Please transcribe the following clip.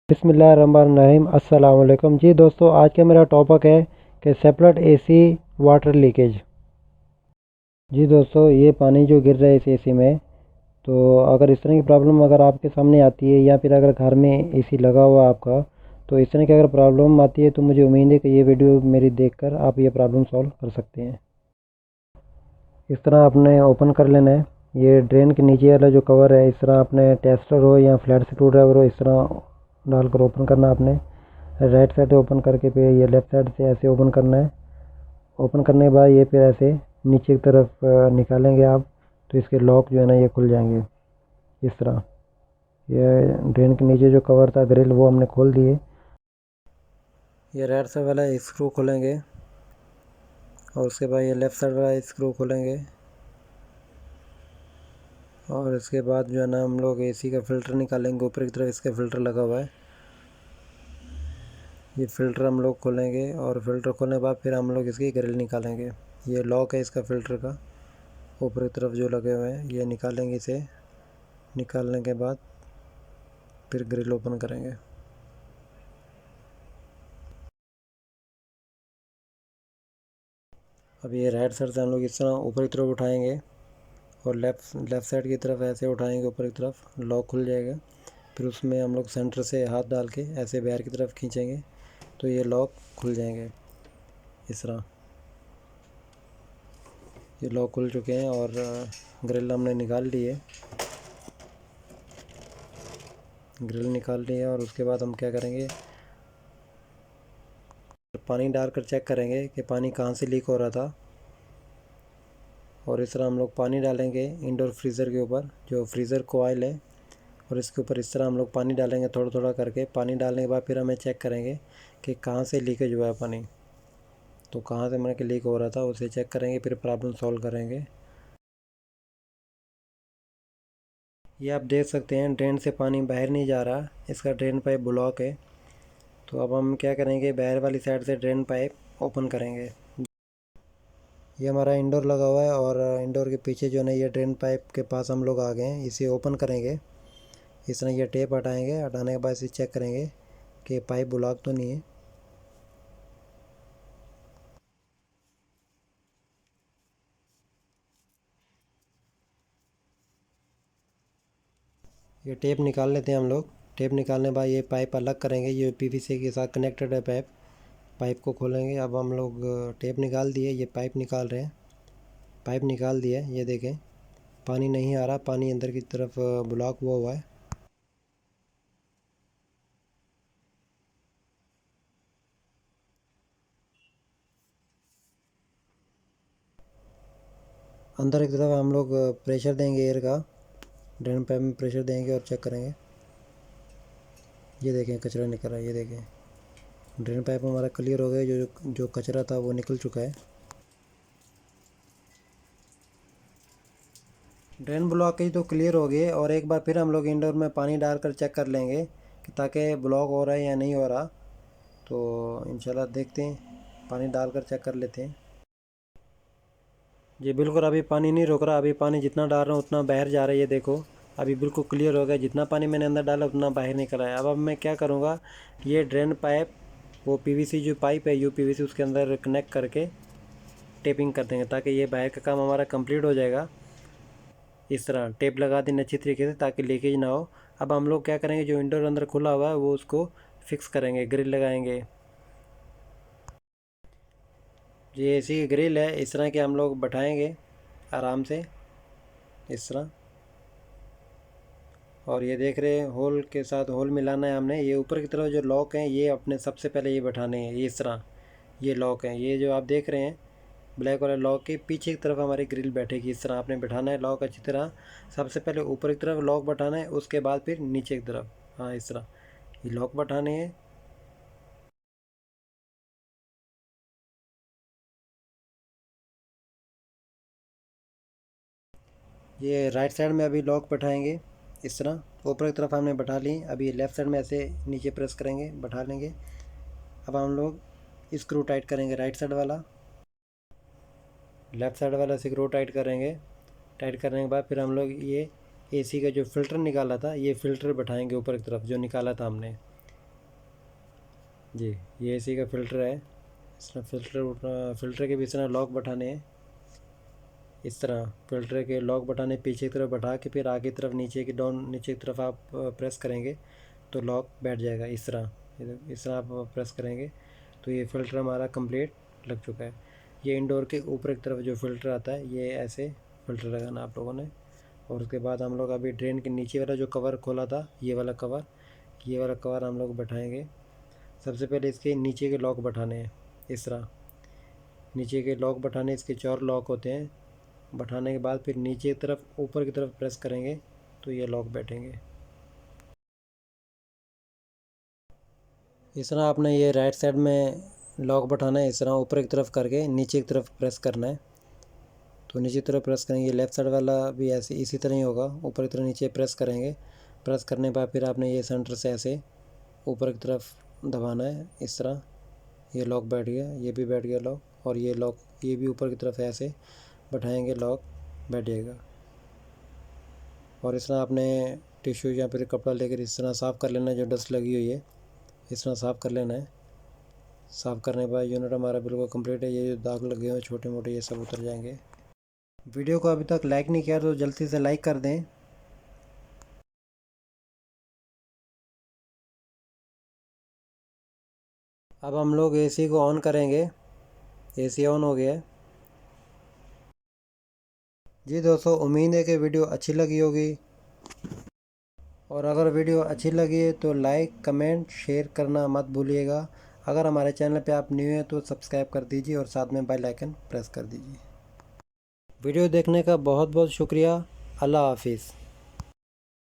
बिस्मिल्लाहिर्रहमानिर्रहीम अस्सलाम वालेकुम जी दोस्तों। आज का मेरा टॉपिक है कि सेपरेट एसी वाटर लीकेज। जी दोस्तों, ये पानी जो गिर रहा है इस एसी में, तो अगर इस तरह की प्रॉब्लम अगर आपके सामने आती है या फिर अगर घर में एसी लगा हुआ है आपका, तो इस तरह की अगर प्रॉब्लम आती है तो मुझे उम्मीद है कि ये वीडियो मेरी देखकर आप ये प्रॉब्लम सॉल्व कर सकते हैं। इस तरह आपने ओपन कर लेना है। ये ड्रेन के नीचे वाला जो कवर है, इस तरह आपने टेस्टर हो या फ्लैट स्क्रू ड्राइवर हो, इस तरह डालकर ओपन करना आपने। राइट साइड से ओपन करके फिर ये लेफ़्ट साइड से ऐसे ओपन करना है। ओपन करने के बाद ये फिर ऐसे नीचे की तरफ निकालेंगे आप, तो इसके लॉक जो है ना ये खुल जाएंगे इस तरह। ये ड्रेन के नीचे जो कवर था ग्रिल, वो हमने खोल दिए। ये राइट साइड वाला स्क्रू खोलेंगे और उसके बाद ये लेफ़्ट साइड वाला स्क्रू खोलेंगे और इसके बाद जो है ना हम लोग एसी का फ़िल्टर निकालेंगे। ऊपर की तरफ इसका फ़िल्टर लगा हुआ है, ये फ़िल्टर हम लोग खोलेंगे और फ़िल्टर खोलने के बाद फिर हम लोग इसकी ग्रिल निकालेंगे। ये लॉक है इसका फ़िल्टर का, ऊपर की तरफ जो लगे हुए हैं ये निकालेंगे। इसे निकालने के बाद फिर ग्रिल ओपन करेंगे। अब ये राइट साइड से हम लोग इस तरह ऊपर की तरफ उठाएंगे और लेफ़्ट साइड की तरफ ऐसे उठाएंगे, ऊपर की तरफ लॉक खुल जाएगा। फिर उसमें हम लोग सेंटर से हाथ डाल के ऐसे बाहर की तरफ खींचेंगे तो ये लॉक खुल जाएंगे इस तरह। ये लॉक खुल चुके हैं और ग्रिल हमने निकाल ली है। ग्रिल निकाल ली है और उसके बाद हम क्या करेंगे, पानी डालकर चेक करेंगे कि पानी कहाँ से लीक हो रहा था। और इस तरह हम लोग पानी डालेंगे इंडोर फ्रीज़र के ऊपर, जो फ्रीज़र कोयल है, और इसके ऊपर इस तरह हम लोग पानी डालेंगे थोड़ा थोड़ा करके। पानी डालने के बाद फिर हमें चेक करेंगे कि कहाँ से लीकेज हुआ है पानी, तो कहाँ से मैंने कि लीक हो रहा था उसे चेक करेंगे, फिर प्रॉब्लम सॉल्व करेंगे। ये आप देख सकते हैं ड्रेन से पानी बाहर नहीं जा रहा, इसका ड्रेन पाइप ब्लॉक है। तो अब हम क्या करेंगे, बाहर वाली साइड से ड्रेन पाइप ओपन करेंगे। ये हमारा इंडोर लगा हुआ है और इंडोर के पीछे जो है ना ये ड्रेन पाइप के पास हम लोग आ गए हैं। इसे ओपन करेंगे, इस तरह ये टेप हटाएंगे। हटाने के बाद इसे चेक करेंगे कि पाइप ब्लॉक तो नहीं है। ये टेप निकाल लेते हैं हम लोग। टेप निकालने के बाद ये पाइप अलग करेंगे, ये पीवीसी के साथ कनेक्टेड है पाइप। पाइप को खोलेंगे। अब हम लोग टेप निकाल दिए, ये पाइप निकाल रहे हैं। पाइप निकाल दिया, ये देखें पानी नहीं आ रहा, पानी अंदर की तरफ ब्लॉक हुआ है। अंदर की तरफ हम लोग प्रेशर देंगे एयर का, ड्रेन पाइप में प्रेशर देंगे और चेक करेंगे। ये देखें कचरा निकल रहा है, ये देखें ड्रेन पाइप हमारा क्लियर हो गया, जो जो कचरा था वो निकल चुका है। ड्रेन ब्लॉकेज तो क्लियर हो गई और एक बार फिर हम लोग इंडोर में पानी डालकर चेक कर लेंगे कि ताकि ब्लॉक हो रहा है या नहीं हो रहा। तो इंशाल्लाह देखते हैं, पानी डालकर चेक कर लेते हैं। जी बिल्कुल, अभी पानी नहीं रुक रहा, अभी पानी जितना डाल रहा हूँ उतना बाहर जा रहा है। ये देखो अभी बिल्कुल क्लियर हो गया, जितना पानी मैंने अंदर डाला उतना बाहर निकल आया। अब मैं क्या करूँगा, ये ड्रेन पाइप वो पीवीसी जो पाइप है यूपीवीसी उसके अंदर कनेक्ट करके टेपिंग कर देंगे, ताकि ये बाहर का काम हमारा कंप्लीट हो जाएगा। इस तरह टेप लगा दें अच्छी तरीके से ताकि लीकेज ना हो। अब हम लोग क्या करेंगे, जो इंडोर अंदर खुला हुआ है वो उसको फिक्स करेंगे, ग्रिल लगाएंगे। ये ऐसी ग्रिल है, इस तरह के हम लोग बैठाएंगे आराम से इस तरह। और ये देख रहे हैं होल के साथ होल मिलाना है हमने। ये ऊपर की तरफ जो लॉक हैं ये अपने सबसे पहले ये बैठाने हैं, ये इस तरह ये लॉक हैं। ये जो आप देख रहे हैं ब्लैक वाला लॉक के पीछे की तरफ हमारी ग्रिल बैठेगी। इस तरह आपने बैठाना है लॉक अच्छी तरह। सबसे पहले ऊपर की तरफ लॉक बैठाना है, उसके बाद फिर नीचे की तरफ, हाँ इस तरह ये लॉक बैठाने हैं। ये राइट साइड में अभी लॉक बैठाएंगे इस तरह। ऊपर की तरफ हमने बैठा ली, अभी लेफ़्ट साइड में ऐसे नीचे प्रेस करेंगे, बैठा लेंगे। अब हम लोग स्क्रू टाइट करेंगे, राइट साइड वाला लेफ़्ट साइड वाला स्क्रू टाइट करेंगे। टाइट करने के बाद फिर हम लोग ये एसी का जो फ़िल्टर निकाला था, ये फ़िल्टर बैठाएंगे ऊपर की तरफ जो निकाला था हमने। जी ये एसी का फ़िल्टर है। इस तरह फ़िल्टर के भी इस तरह लॉक बैठाने हैं। इस तरह फ़िल्टर के लॉक बटाने पीछे की तरफ बैठा के फिर आगे की तरफ नीचे की तरफ आप प्रेस करेंगे तो लॉक बैठ जाएगा। इस तरह आप प्रेस करेंगे तो ये फ़िल्टर हमारा कंप्लीट लग चुका है। ये इंडोर के ऊपर की तरफ जो फ़िल्टर आता है ये ऐसे फ़िल्टर लगाना आप लोगों ने। और उसके बाद हम लोग अभी ड्रेन के नीचे वाला जो कवर खोला था ये वाला कवर हम लोग बैठाएँगे। सबसे पहले इसके नीचे के लॉक बैठाने हैं। इस तरह नीचे के लॉक बैठाने, इसके 4 लॉक होते हैं। बैठाने के बाद फिर नीचे की तरफ ऊपर की तरफ प्रेस करेंगे तो ये लॉक बैठेंगे। इस तरह आपने ये राइट साइड में लॉक बैठाना है। इस तरह ऊपर की तरफ करके नीचे की तरफ प्रेस करना है तो नीचे की तरफ प्रेस करेंगे। लेफ़्ट साइड वाला भी ऐसे इसी तरह ही होगा, ऊपर की तरफ नीचे प्रेस करेंगे। प्रेस करने के बाद फिर आपने ये सेंटर से ऐसे ऊपर की तरफ दबाना है। इस तरह ये लॉक बैठ गया, ये भी बैठ गया लॉक। और ये लॉक ये भी ऊपर की तरफ ऐसे बैठाएंगे, लॉक बैठ जाएगा। और इस तरह आपने टिश्यू या फिर कपड़ा लेकर इस तरह साफ़ कर लेना है। जो डस्ट लगी हुई है इस तरह साफ़ कर लेना है। साफ़ करने के बाद यूनिट हमारा बिल्कुल कंप्लीट है। ये जो दाग लगे हुए छोटे मोटे ये सब उतर जाएंगे। वीडियो को अभी तक लाइक नहीं किया तो जल्दी से लाइक कर दें। अब हम लोग एसी को ऑन करेंगे। एसी ऑन हो गया है। जी दोस्तों, उम्मीद है कि वीडियो अच्छी लगी होगी। और अगर वीडियो अच्छी लगी है तो लाइक कमेंट शेयर करना मत भूलिएगा। अगर हमारे चैनल पे आप न्यू हैं तो सब्सक्राइब कर दीजिए और साथ में बेल आइकन प्रेस कर दीजिए। वीडियो देखने का बहुत बहुत शुक्रिया। अल्लाह हाफिज़।